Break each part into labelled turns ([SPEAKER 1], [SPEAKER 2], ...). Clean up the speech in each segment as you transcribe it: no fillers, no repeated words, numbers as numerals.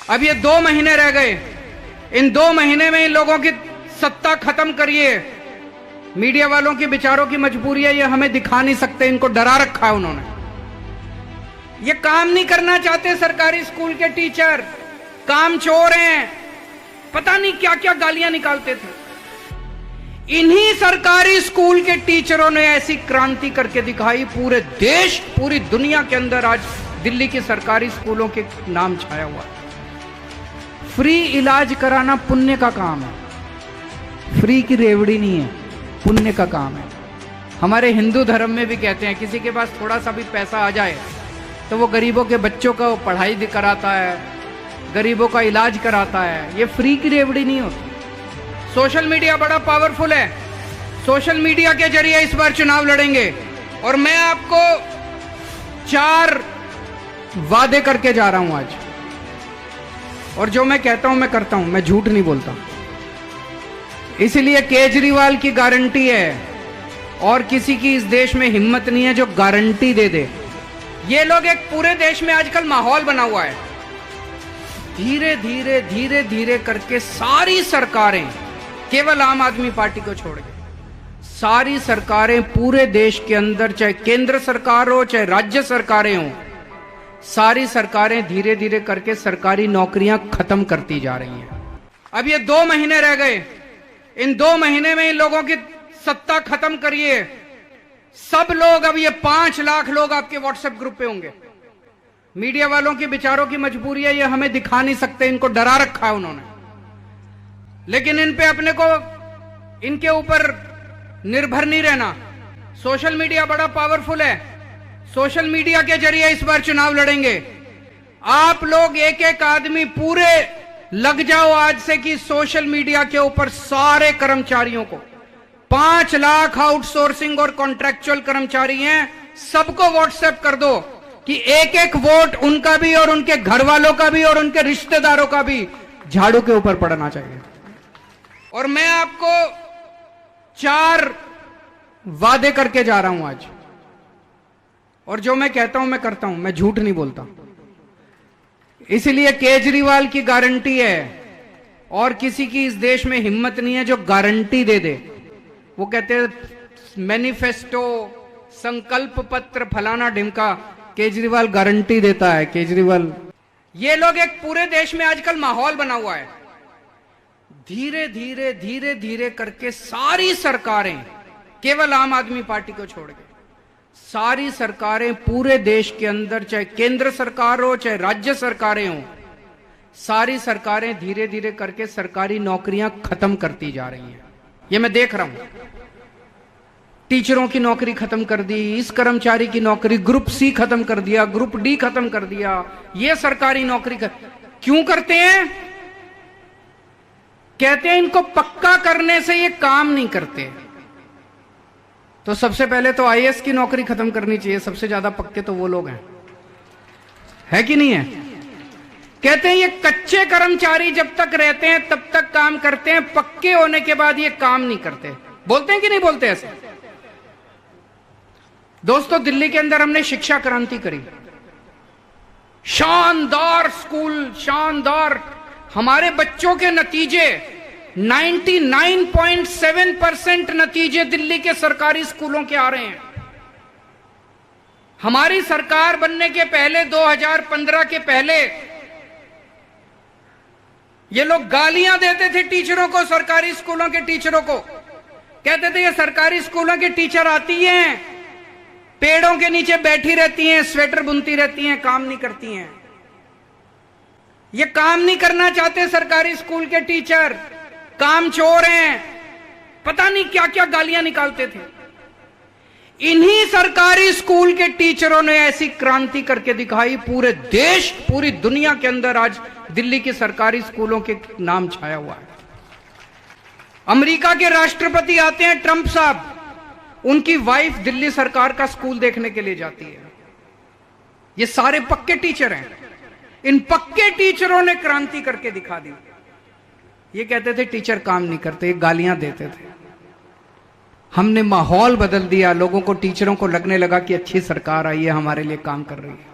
[SPEAKER 1] अब ये 2 महीने रह गए। इन 2 महीने में इन लोगों की सत्ता खत्म करिए। मीडिया वालों की बेचारों की मजबूरी है, ये हमें दिखा नहीं सकते, इनको डरा रखा है उन्होंने। ये काम नहीं करना चाहते सरकारी स्कूल के टीचर, काम चोर हैं, पता नहीं क्या क्या गालियां निकालते थे। इन्हीं सरकारी स्कूल के टीचरों ने ऐसी क्रांति करके दिखाई, पूरे देश पूरी दुनिया के अंदर आज दिल्ली के सरकारी स्कूलों के नाम छाया हुआ। फ्री इलाज कराना पुण्य का काम है, फ्री की रेवड़ी नहीं है, पुण्य का काम है। हमारे हिंदू धर्म में भी कहते हैं किसी के पास थोड़ा सा भी पैसा आ जाए तो वो गरीबों के बच्चों को पढ़ाई कराता है, गरीबों का इलाज कराता है। ये फ्री की रेवड़ी नहीं होती। सोशल मीडिया बड़ा पावरफुल है। सोशल मीडिया के जरिए इस बार चुनाव लड़ेंगे और मैं आपको 4 वादे करके जा रहा हूं आज, और जो मैं कहता हूं मैं करता हूं, मैं झूठ नहीं बोलता। इसलिए केजरीवाल की गारंटी है और किसी की इस देश में हिम्मत नहीं है जो गारंटी दे दे। ये लोग एक पूरे देश में आजकल माहौल बना हुआ है। धीरे धीरे धीरे धीरे करके सारी सरकारें, केवल आम आदमी पार्टी को छोड़ के सारी सरकारें पूरे देश के अंदर, चाहे केंद्र सरकार हो चाहे राज्य सरकारें हो, सारी सरकारें धीरे धीरे करके सरकारी नौकरियां खत्म करती जा रही हैं। अब ये 2 महीने रह गए। इन 2 महीने में इन लोगों की सत्ता खत्म करिए। सब लोग, अब ये 5 लाख लोग आपके व्हाट्सएप ग्रुप पे होंगे। मीडिया वालों की बेचारों की मजबूरी है, ये हमें दिखा नहीं सकते, इनको डरा रखा है उन्होंने। लेकिन इन पे अपने को, इनके ऊपर निर्भर नहीं रहना। सोशल मीडिया बड़ा पावरफुल है। सोशल मीडिया के जरिए इस बार चुनाव लड़ेंगे। आप लोग एक एक आदमी पूरे लग जाओ आज से कि सोशल मीडिया के ऊपर सारे कर्मचारियों को, 5 लाख आउटसोर्सिंग और कॉन्ट्रैक्चुअल कर्मचारी हैं, सबको व्हाट्सएप कर दो कि एक एक वोट उनका भी और उनके घर वालों का भी और उनके रिश्तेदारों का भी झाड़ू के ऊपर पड़ना चाहिए। और मैं आपको 4 वादे करके जा रहा हूं आज, और जो मैं कहता हूं मैं करता हूं, मैं झूठ नहीं बोलता। इसलिए केजरीवाल की गारंटी है और किसी की इस देश में हिम्मत नहीं है जो गारंटी दे दे। वो कहते हैं मैनिफेस्टो, संकल्प पत्र, फलाना ढिमका, केजरीवाल गारंटी देता है। केजरीवाल, ये लोग एक पूरे देश में आजकल माहौल बना हुआ है। धीरे धीरे धीरे धीरे करके सारी सरकारें, केवल आम आदमी पार्टी को छोड़ के सारी सरकारें पूरे देश के अंदर, चाहे केंद्र सरकार हो चाहे राज्य सरकारें हो, सारी सरकारें धीरे धीरे करके सरकारी नौकरियां खत्म करती जा रही हैं। ये मैं देख रहा हूं। टीचरों की नौकरी खत्म कर दी, इस कर्मचारी की नौकरी, ग्रुप सी खत्म कर दिया, ग्रुप डी खत्म कर दिया। ये सरकारी नौकरी क्यों करते हैं? कहते हैं इनको पक्का करने से ये काम नहीं करते। तो सबसे पहले तो आईएएस की नौकरी खत्म करनी चाहिए। सबसे ज्यादा पक्के तो वो लोग हैं, है कि नहीं है? कहते हैं ये कच्चे कर्मचारी जब तक रहते हैं तब तक काम करते हैं, पक्के होने के बाद ये काम नहीं करते। बोलते हैं कि नहीं बोलते ऐसे? दोस्तों, दिल्ली के अंदर हमने शिक्षा क्रांति करी। शानदार स्कूल, शानदार। हमारे बच्चों के नतीजे 99.7% नतीजे दिल्ली के सरकारी स्कूलों के आ रहे हैं। हमारी सरकार बनने के पहले, 2015 के पहले, ये लोग गालियां देते थे टीचरों को, सरकारी स्कूलों के टीचरों को। कहते थे ये सरकारी स्कूलों के टीचर आती हैं, पेड़ों के नीचे बैठी रहती हैं, स्वेटर बुनती रहती हैं, काम नहीं करती हैं। ये काम नहीं करना चाहते सरकारी स्कूल के टीचर, काम चोर हैं, पता नहीं क्या क्या गालियां निकालते थे। इन्हीं सरकारी स्कूल के टीचरों ने ऐसी क्रांति करके दिखाई, पूरे देश पूरी दुनिया के अंदर आज दिल्ली के सरकारी स्कूलों के नाम छाया हुआ है। अमेरिका के राष्ट्रपति आते हैं, ट्रंप साहब, उनकी वाइफ दिल्ली सरकार का स्कूल देखने के लिए जाती है। ये सारे पक्के टीचर हैं। इन पक्के टीचरों ने क्रांति करके दिखा दी। ये कहते थे टीचर काम नहीं करते, गालियां देते थे। हमने माहौल बदल दिया, लोगों को, टीचरों को लगने लगा कि अच्छी सरकार आई है, हमारे लिए काम कर रही है।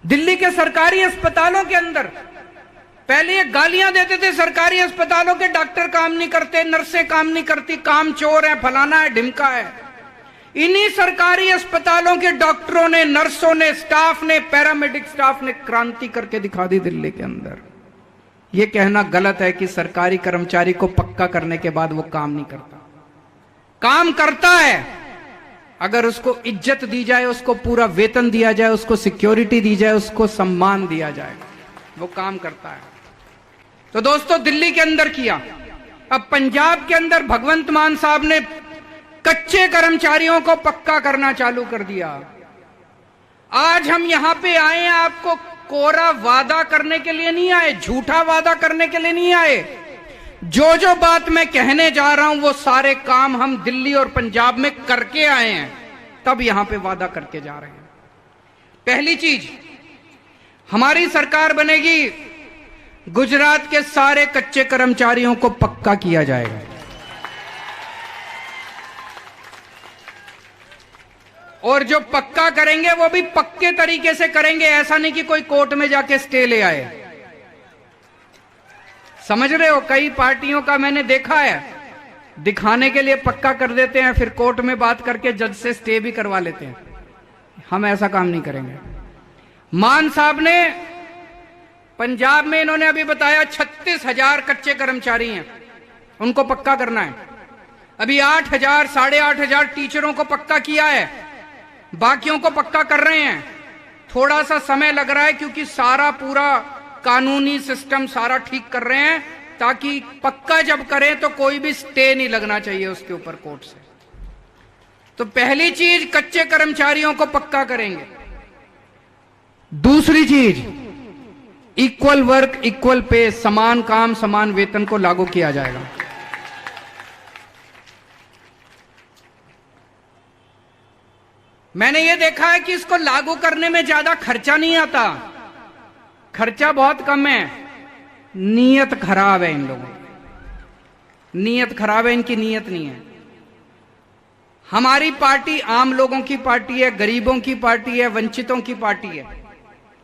[SPEAKER 1] दिल्ली के सरकारी अस्पतालों के अंदर पहले ये गालियां देते थे, सरकारी अस्पतालों के डॉक्टर काम नहीं करते, नर्सें काम नहीं करती, काम चोर है, फलाना है, ढिमका है। इन्हीं सरकारी अस्पतालों के डॉक्टरों ने, नर्सों ने, स्टाफ ने, पैरामेडिक स्टाफ ने क्रांति करके दिखा दी दिल्ली के अंदर। यह कहना गलत है कि सरकारी कर्मचारी को पक्का करने के बाद वो काम नहीं करता। काम करता है अगर उसको इज्जत दी जाए, उसको पूरा वेतन दिया जाए, उसको सिक्योरिटी दी जाए, उसको सम्मान दिया जाए, वो काम करता है। तो दोस्तों, दिल्ली के अंदर किया। अब पंजाब के अंदर भगवंत मान साहब ने कच्चे कर्मचारियों को पक्का करना चालू कर दिया। आज हम यहां पे आए हैं, आपको कोरा वादा करने के लिए नहीं आए, झूठा वादा करने के लिए नहीं आए। जो जो बात मैं कहने जा रहा हूं वो सारे काम हम दिल्ली और पंजाब में करके आए हैं, तब यहां पे वादा करके जा रहे हैं। पहली चीज, हमारी सरकार बनेगी, गुजरात के सारे कच्चे कर्मचारियों को पक्का किया जाएगा। और जो पक्का करेंगे वो भी पक्के तरीके से करेंगे, ऐसा नहीं कि कोई कोर्ट में जाके स्टे ले आए। समझ रहे हो, कई पार्टियों का मैंने देखा है, दिखाने के लिए पक्का कर देते हैं, फिर कोर्ट में बात करके जज से स्टे भी करवा लेते हैं। हम ऐसा काम नहीं करेंगे। मान साहब ने पंजाब में, इन्होंने अभी बताया 36,000 कच्चे कर्मचारी हैं, उनको पक्का करना है। अभी 8,000 8,500 टीचरों को पक्का किया है, बाकियों को पक्का कर रहे हैं। थोड़ा सा समय लग रहा है क्योंकि सारा पूरा कानूनी सिस्टम सारा ठीक कर रहे हैं, ताकि पक्का जब करें तो कोई भी स्टे नहीं लगना चाहिए उसके ऊपर कोर्ट से। तो पहली चीज, कच्चे कर्मचारियों को पक्का करेंगे। दूसरी चीज, इक्वल वर्क इक्वल पे, समान काम समान वेतन को लागू किया जाएगा। मैंने यह देखा है कि इसको लागू करने में ज्यादा खर्चा नहीं आता, खर्चा बहुत कम है। नीयत खराब है इन लोगों की, नीयत खराब है, इनकी नीयत नहीं है। हमारी पार्टी आम लोगों की पार्टी है, गरीबों की पार्टी है, वंचितों की पार्टी है।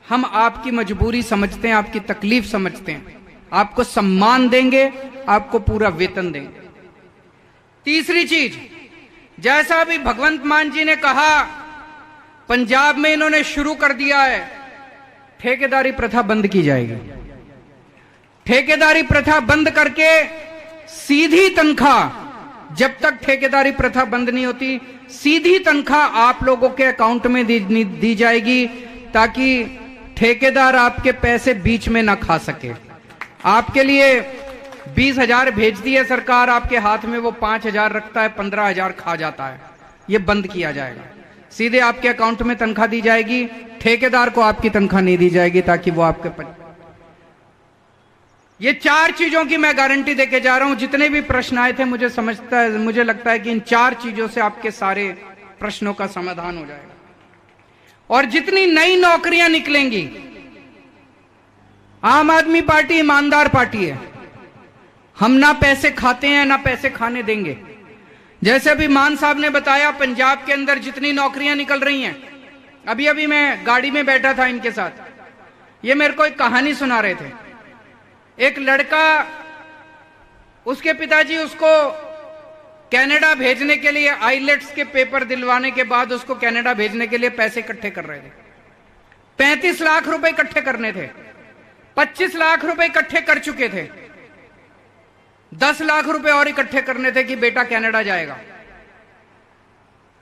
[SPEAKER 1] हम आपकी मजबूरी समझते हैं, आपकी तकलीफ समझते हैं, आपको सम्मान देंगे, आपको पूरा वेतन देंगे। तीसरी चीज, जैसा अभी भगवंत मान जी ने कहा, पंजाब में इन्होंने शुरू कर दिया है, ठेकेदारी प्रथा बंद की जाएगी। ठेकेदारी प्रथा बंद करके सीधी तनख्वाह, जब तक ठेकेदारी प्रथा बंद नहीं होती, सीधी तनख्वाह आप लोगों के अकाउंट में दी जाएगी, ताकि ठेकेदार आपके पैसे बीच में ना खा सके। आपके लिए 20,000 भेज दिए सरकार, आपके हाथ में वो 5,000 रखता है, 15,000 खा जाता है। ये बंद किया जाएगा, सीधे आपके अकाउंट में तनख्वाह दी जाएगी, ठेकेदार को आपकी तनख्वाह नहीं दी जाएगी, ताकि वो आपके ये 4 चीजों की मैं गारंटी देके जा रहा हूं। जितने भी प्रश्न आए थे, मुझे लगता है कि इन 4 चीजों से आपके सारे प्रश्नों का समाधान हो जाएगा। और जितनी नई नौकरियां निकलेंगी, आम आदमी पार्टी ईमानदार पार्टी है, हम ना पैसे खाते हैं ना पैसे खाने देंगे। जैसे अभी मान साहब ने बताया, पंजाब के अंदर जितनी नौकरियां निकल रही हैं, अभी मैं गाड़ी में बैठा था इनके साथ, ये मेरे को एक कहानी सुना रहे थे। एक लड़का, उसके पिताजी उसको कनाडा भेजने के लिए, आईलेट्स के पेपर दिलवाने के बाद उसको कनाडा भेजने के लिए पैसे इकट्ठे कर रहे थे। 35 लाख रुपए इकट्ठे करने थे, 25 लाख रुपए इकट्ठे कर चुके थे, 10 लाख रुपए और इकट्ठे करने थे कि बेटा कनाडा जाएगा।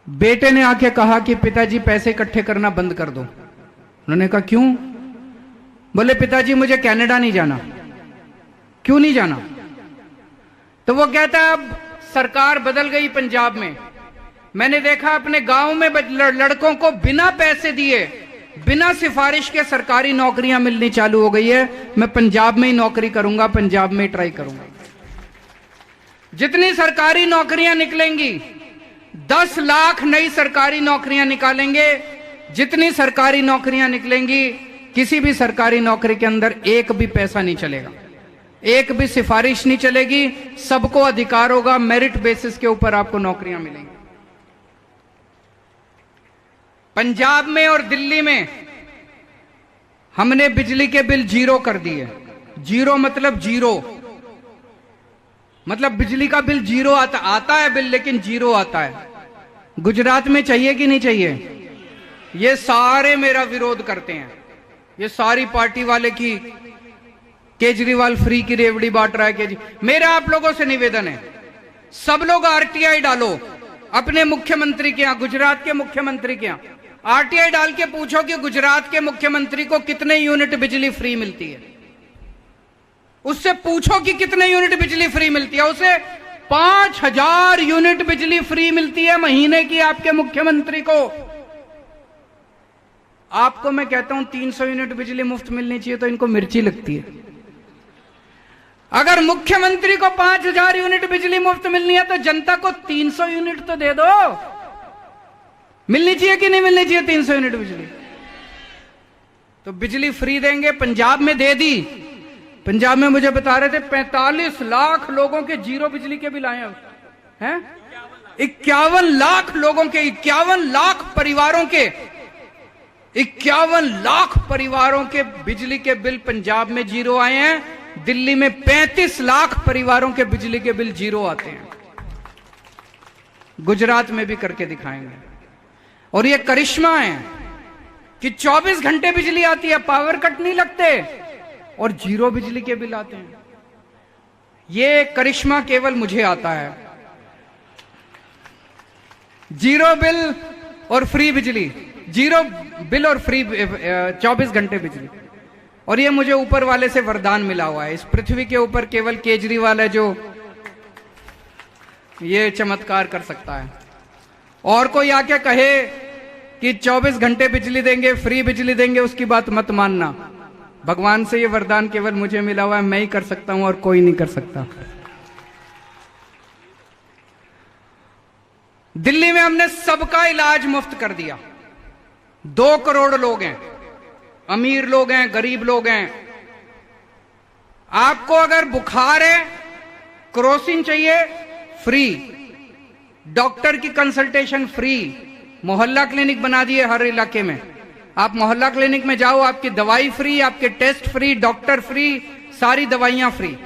[SPEAKER 1] बेटे ने आके कहा कि पिताजी पैसे इकट्ठे करना बंद कर दो। उन्होंने कहा क्यों? बोले पिताजी मुझे कनाडा नहीं जाना। क्यों नहीं जाना? तो वो कहता है अब सरकार बदल गई पंजाब में, मैंने देखा अपने गांव में लड़कों को बिना पैसे दिए, बिना सिफारिश के सरकारी नौकरियां मिलनी चालू हो गई है। मैं पंजाब में ही नौकरी करूंगा, पंजाब में ही ट्राई करूंगा। जितनी सरकारी नौकरियां निकलेंगी, 10 लाख नई सरकारी नौकरियां निकालेंगे। जितनी सरकारी नौकरियां निकलेंगी, किसी भी सरकारी नौकरी के अंदर एक भी पैसा नहीं चलेगा, एक भी सिफारिश नहीं चलेगी, सबको अधिकार होगा, मेरिट बेसिस के ऊपर आपको नौकरियां मिलेंगी। पंजाब में और दिल्ली में हमने बिजली के बिल जीरो कर दिए। जीरो मतलब जीरो, मतलब बिजली का बिल जीरो आता है बिल, लेकिन जीरो आता है। गुजरात में चाहिए कि नहीं चाहिए? ये सारे मेरा विरोध करते हैं, ये सारी पार्टी वाले की। केजरीवाल फ्री की रेवड़ी बांट रहा है। मेरा आप लोगों से निवेदन है, सब लोग आरटीआई डालो अपने मुख्यमंत्री के यहां, गुजरात के मुख्यमंत्री के यहां। आरटीआई डाल के पूछो कि गुजरात के मुख्यमंत्री को कितने यूनिट बिजली फ्री मिलती है। उससे पूछो कि कितने यूनिट बिजली फ्री मिलती है। उसे 5000 यूनिट बिजली फ्री मिलती है महीने की आपके मुख्यमंत्री को। आपको मैं कहता हूं 300 यूनिट बिजली मुफ्त मिलनी चाहिए तो इनको मिर्ची लगती है। अगर मुख्यमंत्री को 5000 यूनिट बिजली मुफ्त मिलनी है तो जनता को 300 यूनिट तो दे दो। मिलनी चाहिए कि नहीं मिलनी चाहिए 300 यूनिट बिजली? तो बिजली फ्री देंगे। पंजाब में दे दी। पंजाब में मुझे बता रहे थे 45 लाख लोगों के जीरो बिजली के बिल आए हैं। 51 लाख लोगों के, 51 लाख परिवारों के, 51 लाख परिवारों के बिजली के बिल पंजाब में जीरो आए हैं। दिल्ली में 35 लाख परिवारों के बिजली के बिल जीरो आते हैं। गुजरात में भी करके दिखाएंगे। और ये करिश्मा है कि 24 घंटे बिजली आती है, पावर कट नहीं लगते और जीरो बिजली के बिल आते हैं। ये करिश्मा केवल मुझे आता है। जीरो बिल और फ्री बिजली, जीरो बिल और फ्री 24 घंटे बिजली। और ये मुझे ऊपर वाले से वरदान मिला हुआ है। इस पृथ्वी के ऊपर केवल केजरीवाल है जो ये चमत्कार कर सकता है। और कोई आके कहे कि 24 घंटे बिजली देंगे, फ्री बिजली देंगे, उसकी बात मत मानना। भगवान से ये वरदान केवल मुझे मिला हुआ है, मैं ही कर सकता हूं और कोई नहीं कर सकता। दिल्ली में हमने सबका इलाज मुफ्त कर दिया। 2 करोड़ लोग हैं, अमीर लोग हैं, गरीब लोग हैं। आपको अगर बुखार है, क्रोसिन चाहिए, फ्री। डॉक्टर की कंसल्टेशन फ्री। मोहल्ला क्लिनिक बना दिए हर इलाके में। आप मोहल्ला क्लिनिक में जाओ, आपकी दवाई फ्री, आपके टेस्ट फ्री, डॉक्टर फ्री, सारी दवाइयां फ्री।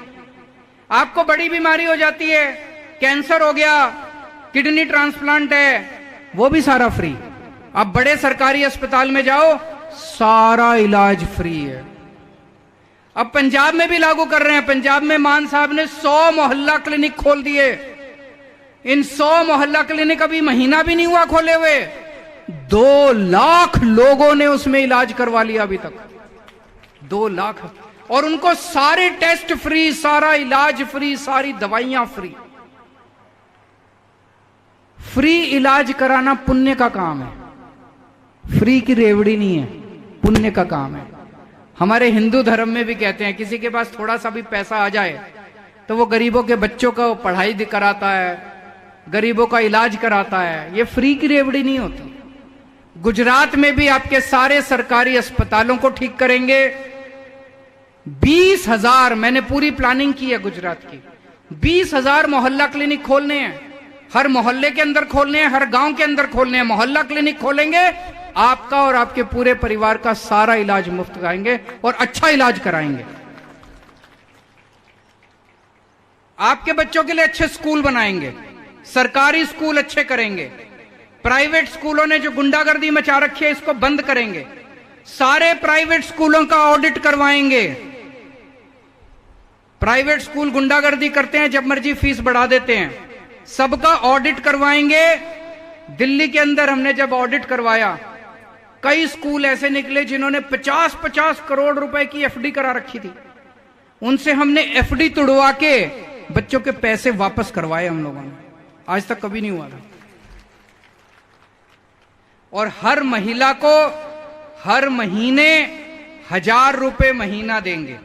[SPEAKER 1] आपको बड़ी बीमारी हो जाती है, कैंसर हो गया, किडनी ट्रांसप्लांट है, वो भी सारा फ्री। आप बड़े सरकारी अस्पताल में जाओ, सारा इलाज फ्री है। अब पंजाब में भी लागू कर रहे हैं। पंजाब में मान साहब ने 100 मोहल्ला क्लिनिक खोल दिए। इन 100 मोहल्ला क्लिनिक अभी महीना भी नहीं हुआ खोले हुए, 2 लाख लोगों ने उसमें इलाज करवा लिया अभी तक। 2 लाख। और उनको सारे टेस्ट फ्री, सारा इलाज फ्री, सारी दवाइयां फ्री। फ्री इलाज कराना पुण्य का काम है, फ्री की रेवड़ी नहीं है, पुण्य का काम है। हमारे हिंदू धर्म में भी कहते हैं किसी के पास थोड़ा सा भी पैसा आ जाए तो वो गरीबों के बच्चों को पढ़ाई कराता है, गरीबों का इलाज कराता है। ये फ्री की रेवड़ी नहीं होती। गुजरात में भी आपके सारे सरकारी अस्पतालों को ठीक करेंगे। 20,000, मैंने पूरी प्लानिंग की है गुजरात की। 20,000 मोहल्ला क्लिनिक खोलने हैं, हर मोहल्ले के अंदर खोलने हैं, हर गांव के अंदर खोलने हैं। मोहल्ला क्लिनिक खोलेंगे, आपका और आपके पूरे परिवार का सारा इलाज मुफ्त कराएंगे और अच्छा इलाज कराएंगे। आपके बच्चों के लिए अच्छे स्कूल बनाएंगे, सरकारी स्कूल अच्छे करेंगे। प्राइवेट स्कूलों ने जो गुंडागर्दी मचा रखी है इसको बंद करेंगे। सारे प्राइवेट स्कूलों का ऑडिट करवाएंगे। प्राइवेट स्कूल गुंडागर्दी करते हैं, जब मर्जी फीस बढ़ा देते हैं। सबका ऑडिट करवाएंगे। दिल्ली के अंदर हमने जब ऑडिट करवाया, कई स्कूल ऐसे निकले जिन्होंने 50-50 करोड़ रुपए की एफडी करा रखी थी। उनसे हमने एफडी तुड़वा के बच्चों के पैसे वापस करवाए हम लोगों ने। आज तक कभी नहीं हुआ था। और हर महिला को हर महीने 1,000 रुपए महीना देंगे।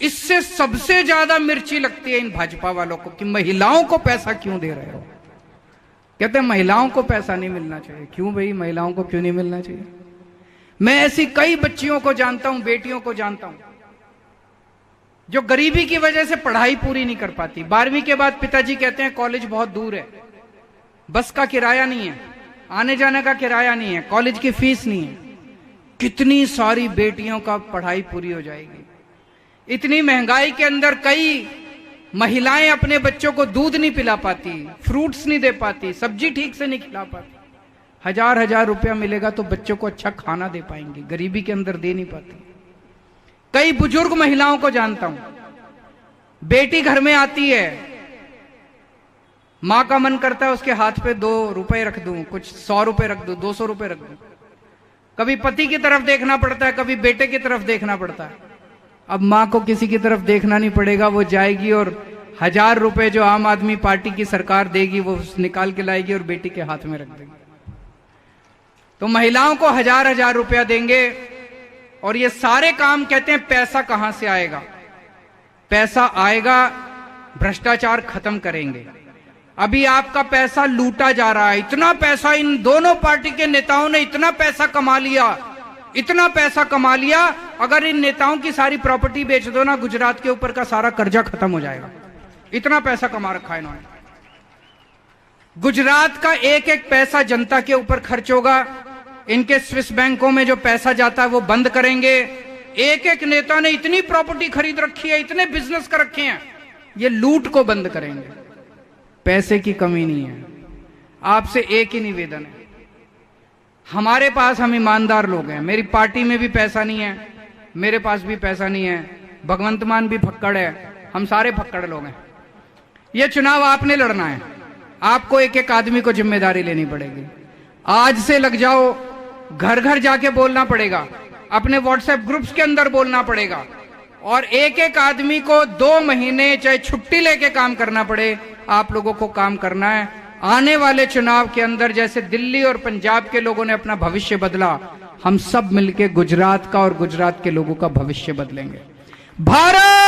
[SPEAKER 1] इससे सबसे ज्यादा मिर्ची लगती है इन भाजपा वालों को कि महिलाओं को पैसा क्यों दे रहे हो। कहते हैं महिलाओं को पैसा नहीं मिलना चाहिए। क्यों भाई, महिलाओं को क्यों नहीं मिलना चाहिए? मैं ऐसी कई बच्चियों को जानता हूं, बेटियों को जानता हूं, जो गरीबी की वजह से पढ़ाई पूरी नहीं कर पाती। 12वीं के बाद पिताजी कहते हैं कॉलेज बहुत दूर है, बस का किराया नहीं है, आने जाने का किराया नहीं है, कॉलेज की फीस नहीं है। कितनी सारी बेटियों का पढ़ाई पूरी हो जाएगी। इतनी महंगाई के अंदर कई महिलाएं अपने बच्चों को दूध नहीं पिला पाती, फ्रूट्स नहीं दे पाती, सब्जी ठीक से नहीं खिला पाती। 1000-1000 रुपया मिलेगा तो बच्चों को अच्छा खाना दे पाएंगे, गरीबी के अंदर दे नहीं पाती। कई बुजुर्ग महिलाओं को जानता हूं, बेटी घर में आती है, मां का मन करता है उसके हाथ पे 2 रुपए रख दूं, कुछ 100 रुपए रख दूं, 200 रुपए रख दूं। कभी पति की तरफ देखना पड़ता है, कभी बेटे की तरफ देखना पड़ता है। अब मां को किसी की तरफ देखना नहीं पड़ेगा, वो जाएगी और 1000 रुपए जो आम आदमी पार्टी की सरकार देगी वो निकाल के लाएगी और बेटी के हाथ में रख देगी। तो महिलाओं को 1000-1000 रुपया देंगे और ये सारे काम कहते हैं पैसा कहां से आएगा? पैसा आएगा, भ्रष्टाचार खत्म करेंगे। अभी आपका पैसा लूटा जा रहा है, इतना पैसा इन दोनों पार्टी के नेताओं ने इतना पैसा कमा लिया, इतना पैसा कमा लिया। अगर इन नेताओं की सारी प्रॉपर्टी बेच दो ना, गुजरात के ऊपर का सारा कर्जा खत्म हो जाएगा। इतना पैसा कमा रखा है इन्होंने। गुजरात का एक एक पैसा जनता के ऊपर खर्च होगा। इनके स्विस बैंकों में जो पैसा जाता है वो बंद करेंगे। एक एक नेता ने इतनी प्रॉपर्टी खरीद रखी है, इतने बिजनेस कर रखे हैं, ये लूट को बंद करेंगे। पैसे की कमी नहीं है। आपसे एक ही निवेदन है, हमारे पास, हम ईमानदार लोग हैं, मेरी पार्टी में भी पैसा नहीं है, मेरे पास भी पैसा नहीं है, भगवंत मान भी फक्कड़ है, हम सारे फक्कड़ लोग हैं। ये चुनाव आपने लड़ना है, आपको एक एक आदमी को जिम्मेदारी लेनी पड़ेगी। आज से लग जाओ, घर घर जाके बोलना पड़ेगा, अपने व्हाट्सएप ग्रुप्स के अंदर बोलना पड़ेगा और एक एक आदमी को 2 महीने चाहे छुट्टी लेके काम करना पड़े, आप लोगों को काम करना है। आने वाले चुनाव के अंदर जैसे दिल्ली और पंजाब के लोगों ने अपना भविष्य बदला, हम सब मिलके गुजरात का और गुजरात के लोगों का भविष्य बदलेंगे। भारत